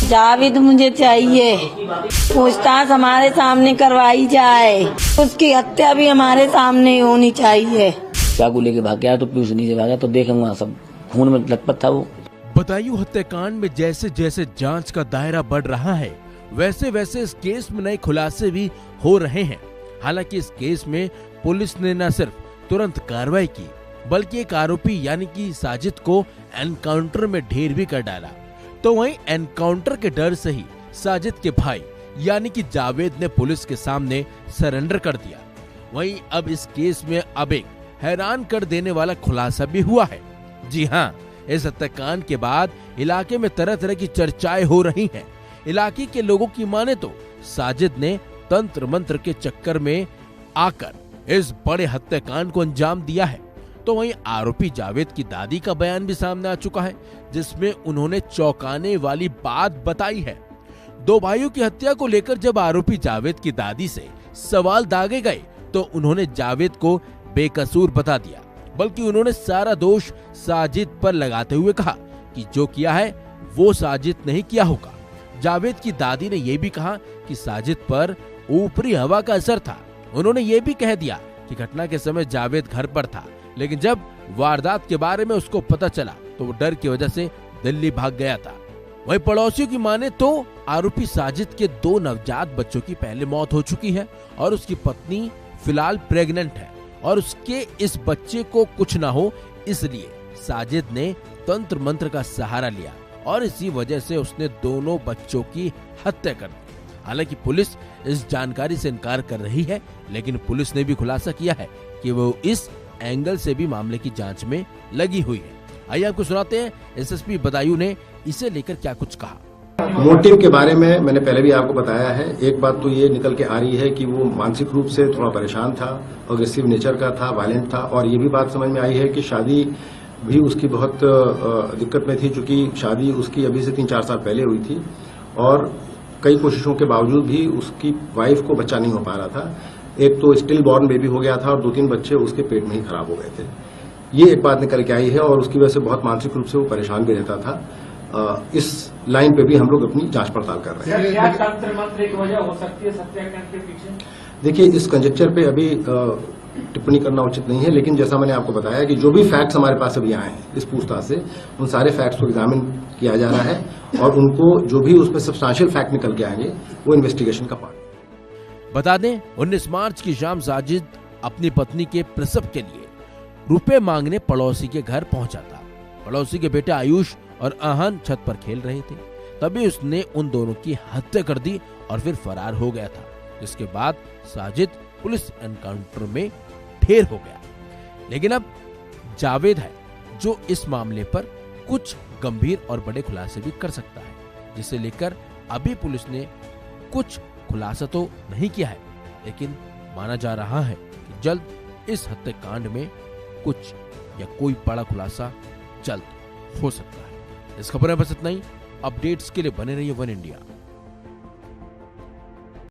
जावेद मुझे चाहिए, पूछताछ हमारे सामने करवाई जाए, उसकी हत्या भी हमारे सामने होनी चाहिए। चाकू लेके भाग गया तो पीयूष नीचे भागा तो देखूंगा सब खून में लथपथ था वो। बदायूं हत्याकांड में जैसे जैसे जांच का दायरा बढ़ रहा है वैसे वैसे इस केस में नए खुलासे भी हो रहे हैं। हालांकि इस केस में पुलिस ने न सिर्फ तुरंत कार्रवाई की बल्कि एक आरोपी यानी कि साजिद को एनकाउंटर में ढेर भी कर डाला। तो वहीं एनकाउंटर के डर से ही साजिद के भाई यानी कि जावेद ने पुलिस के सामने सरेंडर कर दिया। वहीं अब इस केस में अब एक हैरान कर देने वाला खुलासा भी हुआ है। जी हां, इस हत्याकांड के बाद इलाके में तरह तरह की चर्चाएं हो रही हैं। इलाके के लोगों की माने तो साजिद ने तंत्र मंत्र के चक्कर में आकर इस बड़े हत्याकांड को अंजाम दिया है। तो वहीं आरोपी जावेद की दादी का बयान भी सामने आ चुका है जिसमें उन्होंने चौंकाने वाली बात बताई है। दो भाइयों की हत्या को लेकर जब आरोपी जावेद की दादी से सवाल दागे गए तो उन्होंने जावेद को बेकसूर बता दिया, बल्कि उन्होंने सारा दोष साजिद पर लगाते हुए कहा कि जो किया है वो साजिद नहीं किया होगा। जावेद की दादी ने यह भी कहा कि साजिद पर ऊपरी हवा का असर था। उन्होंने ये भी कह दिया कि घटना के समय जावेद घर पर था, लेकिन जब वारदात के बारे में उसको पता चला तो वो डर की वजह से दिल्ली भाग गया था। वहीं पड़ोसियों की माने तो आरोपी साजिद के 2 नवजात बच्चों की पहले मौत हो चुकी है और उसकी पत्नी फिलहाल प्रेग्नेंट है और उसके इस बच्चे को कुछ ना हो इसलिए साजिद ने तंत्र मंत्र का सहारा लिया और इसी वजह से उसने दोनों बच्चों की हत्या कर दी। हालांकि पुलिस इस जानकारी से इनकार कर रही है, लेकिन पुलिस ने भी खुलासा किया है कि वो इस एंगल से भी मामले की जांच में लगी हुई है। आइए आपको सुनाते हैं एसएसपी बदायूं ने इसे लेकर क्या कुछ कहा। मोटिव के बारे में मैंने पहले भी आपको बताया है। एक बात तो ये निकल के आ रही है कि वो मानसिक रूप से थोड़ा परेशान था, अग्रेसिव नेचर का था, वायलेंट था, और ये भी बात समझ में आई है कि शादी भी उसकी बहुत दिक्कत में थी, क्योंकि शादी उसकी अभी से 3-4 साल पहले हुई थी और कई कोशिशों के बावजूद भी उसकी वाइफ को बच्चा नहीं हो पा रहा था। एक तो स्टिल बॉर्न बेबी हो गया था और 2-3 बच्चे उसके पेट में ही खराब हो गए थे। ये एक बात निकल के आई है और उसकी वजह से बहुत मानसिक रूप से वो परेशान भी रहता था। इस लाइन पे भी हम लोग अपनी जांच पड़ताल कर रहे हैं। क्या तंत्र मंत्र एक वजह हो सकती है हत्याकांड के पीछे? देखिए, इस कंजेक्चर पे अभी टिप्पणी करना उचित नहीं है, लेकिन जैसा मैंने आपको बताया कि जो भी फैक्ट्स हमारे पास अभी आए हैं इस पूछताछ से, उन सारे फैक्ट्स को एग्जामिन किया जा रहा है और उनको जो भी उसमें सब्सटेंशियल फैक्ट निकल के आएंगे वो इन्वेस्टिगेशन का पार्ट। बता दें 19 मार्च की शाम साजिद अपनी पत्नी के प्रसव के लिए रुपए मांगने पड़ोसी के घर पहुंचा था। पड़ोसी के बेटे आयुष और आहन छत पर खेल रहे थे, तभी उसने उन दोनों की हत्या कर दी और फिर फरार हो गया था। जिसके बाद साजिद पुलिस एनकाउंटर में ढेर हो गया। लेकिन अब जावेद है जो इस मामले पर कुछ गंभीर और बड़े खुलासे भी कर सकता है, जिसे लेकर अभी पुलिस ने कुछ खुलासा तो नहीं किया है, लेकिन माना जा रहा है कि जल्द इस हत्याकांड में कुछ या कोई बड़ा खुलासा जल्द हो सकता है। इस खबर में बस इतना ही। अपडेट्स के लिए बने रहिए वन इंडिया।